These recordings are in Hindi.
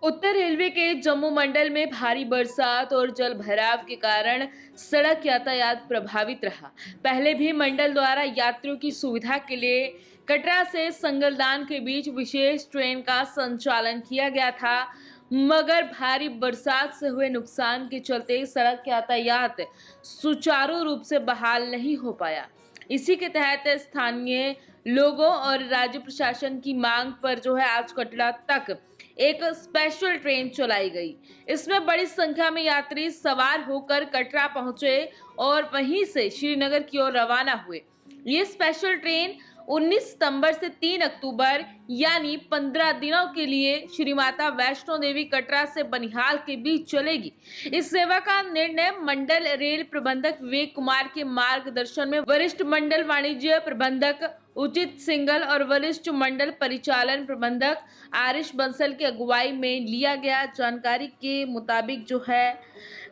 उत्तर रेलवे के जम्मू मंडल में भारी बरसात और जल भराव के कारण सड़क यातायात प्रभावित रहा। पहले भी मंडल द्वारा यात्रियों की सुविधा के लिए कटरा से संगलदान के बीच विशेष ट्रेन का संचालन किया गया था, मगर भारी बरसात से हुए नुकसान के चलते सड़क यातायात सुचारू रूप से बहाल नहीं हो पाया। इसी के तहत स्थानीय लोगों और राज्य प्रशासन की मांग पर आज कटरा तक एक स्पेशल ट्रेन चलाई गई। इसमें बड़ी संख्या में यात्री सवार होकर कटरा पहुंचे और वहीं से श्रीनगर की ओर रवाना हुए। ये स्पेशल ट्रेन 19 सितंबर से 3 अक्टूबर यानी 15 दिनों के लिए श्री माता वैष्णो देवी कटरा से बनिहाल के बीच चलेगी। इस सेवा का निर्णय मंडल रेल प्रबंधक विवेक कुमार के मार्गदर्शन में वरिष्ठ मंडल वाणिज्य प्रबंधक उचित सिंगल और वरिष्ठ मंडल परिचालन प्रबंधक आरिश बंसल की अगुवाई में लिया गया। जानकारी के मुताबिक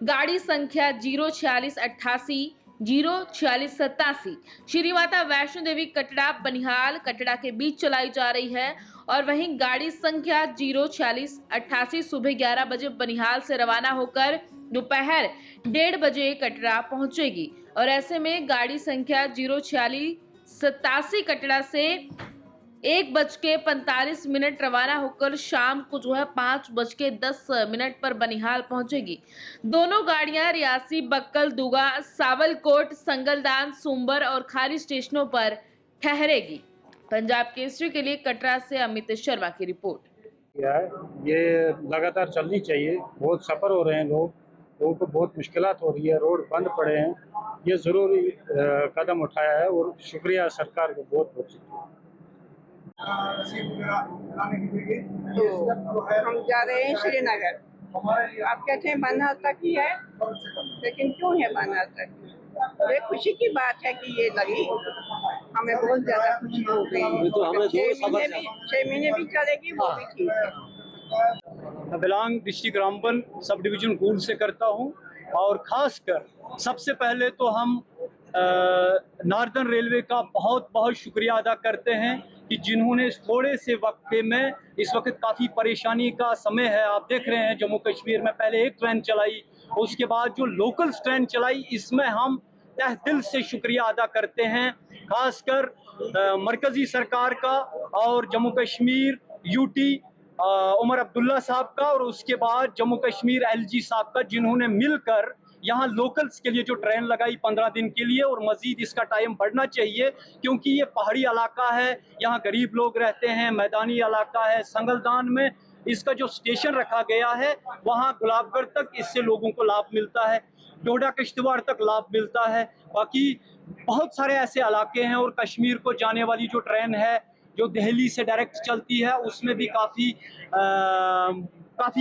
गाड़ी संख्या 04688 04687 श्री माता वैष्णो देवी कटरा बनिहाल कटरा के बीच चलाई जा रही है और वहीं गाड़ी संख्या 04688 सुबह 11 बजे बनिहाल से रवाना होकर दोपहर 1:30 बजे कटरा पहुंचेगी। और ऐसे में गाड़ी संख्या 04687 कटरा से 1:45 रवाना होकर शाम को 5:10 पर बनिहाल पहुंचेगी। दोनों गाड़ियां रियासी, बक्कल, दुगा, सावलकोट, संगलदान, सुंबर और खारी स्टेशनों पर ठहरेगी। पंजाब केसरी के लिए कटरा से अमित शर्मा की रिपोर्ट। ये लगातार चलनी चाहिए। बहुत सफ़र हो रहे हैं लोगों को बहुत मुश्किलात हो रही है, रोड बंद पड़े हैं। ये ज़रूरी कदम उठाया है और शुक्रिया सरकार को बहुत बहुत शुक्रिया। तो हम जा रहे हैं श्रीनगर। आप कहते हैं बनहर तक ही है, लेकिन क्यों है बनहर तक? ये खुशी की बात है कि ये लगी, हमें बहुत ज्यादा खुशी हो गई। तो हमें 6 महीने भी चलेगी वो भी ठीक है। मैं belong district Ramban sub division cool से करता हूं और खासकर सबसे पहले तो हम नॉर्दर्न रेलवे का बहुत बहुत शुक्रिया अदा करते हैं कि जिन्होंने इस थोड़े से वक्त में, इस वक्त काफ़ी परेशानी का समय है, आप देख रहे हैं जम्मू कश्मीर में पहले एक ट्रेन चलाई, उसके बाद जो लोकल ट्रेन चलाई, इसमें हम तहे दिल से शुक्रिया अदा करते हैं। खासकर मरकज़ी सरकार का और जम्मू कश्मीर यूटी उमर अब्दुल्ला साहब का और उसके बाद जम्मू कश्मीर एलजी साहब का, जिन्होंने मिलकर यहाँ लोकल्स के लिए जो ट्रेन लगाई 15 दिन के लिए, और मज़ीद इसका टाइम बढ़ना चाहिए क्योंकि ये पहाड़ी इलाका है, यहाँ गरीब लोग रहते हैं, मैदानी इलाका है। संगलदान में इसका जो स्टेशन रखा गया है वहाँ गुलाबगढ़ तक इससे लोगों को लाभ मिलता है, डोडा किश्तवाड़ तक लाभ मिलता है। बाकी बहुत सारे ऐसे इलाके हैं और कश्मीर को जाने वाली जो ट्रेन है जो दिल्ली से डायरेक्ट चलती है उसमें भी काफ़ी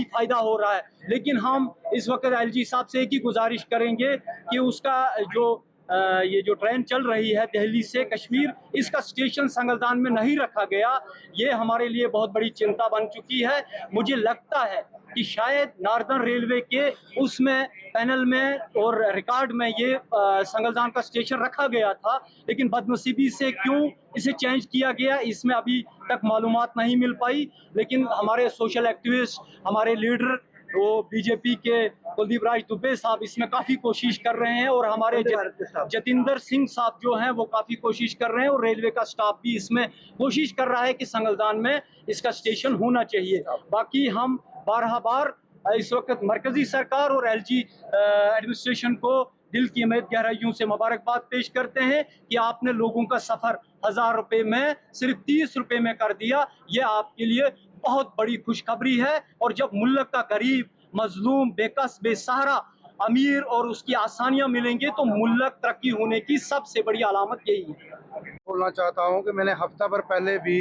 फ़ायदा हो रहा है। लेकिन हम इस वक्त एलजी साहब से एक ही गुजारिश करेंगे कि उसका ये जो ट्रेन चल रही है दिल्ली से कश्मीर, इसका स्टेशन संगलदान में नहीं रखा गया, ये हमारे लिए बहुत बड़ी चिंता बन चुकी है। मुझे लगता है कि शायद नॉर्दर्न रेलवे के उसमें पैनल में और रिकॉर्ड में ये संगलदान का स्टेशन रखा गया था, लेकिन बदनसीबी से क्यों इसे चेंज किया गया इसमें अभी तक मालूमात नहीं मिल पाई। लेकिन हमारे सोशल एक्टिविस्ट, हमारे लीडर वो बीजेपी के कुलदीप राज दुबे साहब इसमें काफ़ी कोशिश कर रहे हैं और हमारे जतिंदर सिंह साहब जो हैं वो काफ़ी कोशिश कर रहे हैं और रेलवे का स्टाफ भी इसमें कोशिश कर रहा है कि संगलदान में इसका स्टेशन होना चाहिए। बाकी हम बार इस वक्त मरकजी सरकार और एलजी एडमिनिस्ट्रेशन को दिल की गहराइयों से मुबारकबाद पेश करते हैं कि आपने लोगों का सफ़र 1000 रुपये में सिर्फ 30 रुपये में कर दिया। ये आपके लिए बहुत बड़ी खुशखबरी है। और जब मुल्क का गरीब, मजलूम, बेकस, बेसहारा अमीर और उसकी आसानियां मिलेंगे तो मुल्क तरक्की होने की सबसे बड़ी अलामत यही है। बोलना चाहता हूं कि मैंने हफ्ता भर पहले भी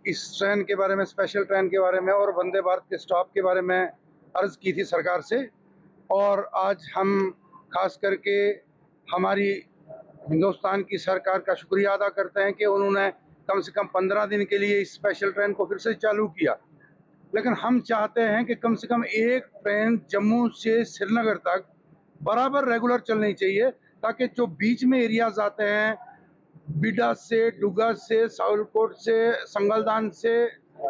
इस ट्रेन के बारे में, स्पेशल ट्रेन के बारे में और वंदे भारत के स्टॉप के बारे में अर्ज़ की थी सरकार से, और आज हम खास करके हमारी हिंदुस्तान की सरकार का शुक्रिया अदा करते हैं कि उन्होंने कम से कम 15 दिन के लिए इस स्पेशल ट्रेन को फिर से चालू किया। लेकिन हम चाहते हैं कि कम से कम एक ट्रेन जम्मू से श्रीनगर तक बराबर रेगुलर चलनी चाहिए, ताकि जो बीच में एरियाज आते हैं, बिडा से, डुगा से, सावलकोट से, संगलदान से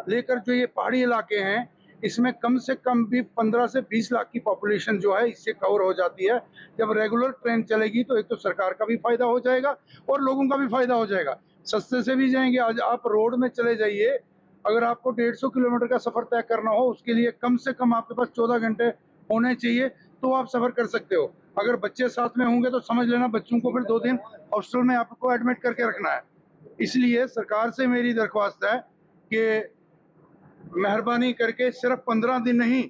लेकर जो ये पहाड़ी इलाके हैं, इसमें कम से कम भी 15 से 20 लाख की पॉपुलेशन जो है इससे कवर हो जाती है। जब रेगुलर ट्रेन चलेगी तो एक तो सरकार का भी फायदा हो जाएगा और लोगों का भी फायदा हो जाएगा, सस्ते से भी जाएंगे। आज आप रोड में चले जाइए, अगर आपको 150 किलोमीटर का सफर तय करना हो उसके लिए कम से कम आपके पास 14 घंटे होने चाहिए, तो आप सफर कर सकते हो। अगर बच्चे साथ में होंगे तो समझ लेना बच्चों को फिर 2 दिन हॉस्टल में आपको एडमिट करके रखना है। इसलिए सरकार से मेरी दरख्वास्त है कि मेहरबानी करके सिर्फ 15 दिन नहीं,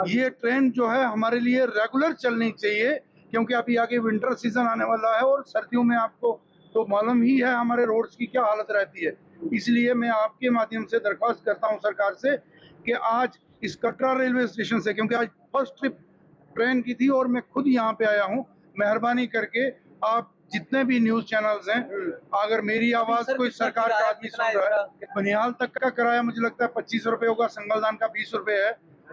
ये ट्रेन जो है हमारे लिए रेगुलर चलनी चाहिए, क्योंकि अभी आगे विंटर सीजन आने वाला है और सर्दियों में आपको तो मालूम ही है हमारे रोड्स की क्या हालत रहती है। इसलिए मैं आपके माध्यम से दरख्वास्त करता हूं सरकार से कि आज इस कटरा रेलवे स्टेशन से, क्योंकि आज फर्स्ट ट्रिप ट्रेन की थी और मैं खुद यहाँ पे आया हूँ, मेहरबानी करके आप जितने भी न्यूज चैनल्स हैं, अगर मेरी आवाज कोई सरकार का आदमी सुन रहा है, बनिहाल तक का किराया मुझे लगता है 25 रुपए होगा, संगलदान का 20 रुपए है।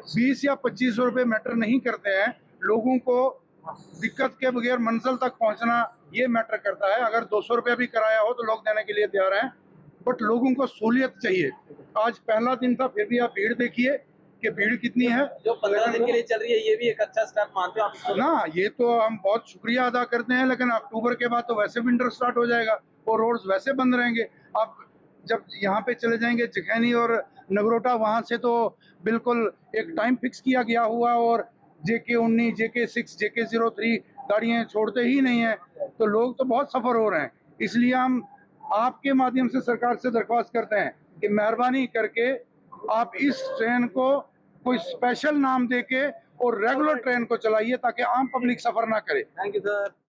20 या 25 रुपए मैटर नहीं करते हैं, लोगों को दिक्कत के बगैर मंजिल तक पहुंचना ये मैटर करता है। अगर 200 रुपया भी किराया हो तो लोग देने के लिए तैयार हैं, बट लोगों को सहूलियत चाहिए। आज पहला दिन था, फिर भी आप भीड़ देखिए कि भीड़ कितनी है। जो 15 दिन के लिए चल रही है ये भी एक अच्छा स्टेप मानते हो आप इसको? ना, ये तो हम बहुत शुक्रिया अदा करते हैं, लेकिन अक्टूबर के बाद तो वैसे विंटर स्टार्ट हो जाएगा और रोड्स वैसे बंद रहेंगे। आप जब यहाँ पे चले जाएंगे जखैनी और नगरोटा, वहाँ से तो बिल्कुल एक टाइम फिक्स किया गया हुआ और JK 19, JK 6, JK 03 गाड़ियाँ छोड़ते ही नहीं है, तो लोग तो बहुत सफ़र हो रहे हैं। इसलिए हम आपके माध्यम से सरकार से दरख्वास्त करते हैं कि मेहरबानी करके आप इस ट्रेन को कोई स्पेशल नाम देके और रेगुलर ट्रेन को चलाइए ताकि आम पब्लिक सफर ना करे। Thank you sir.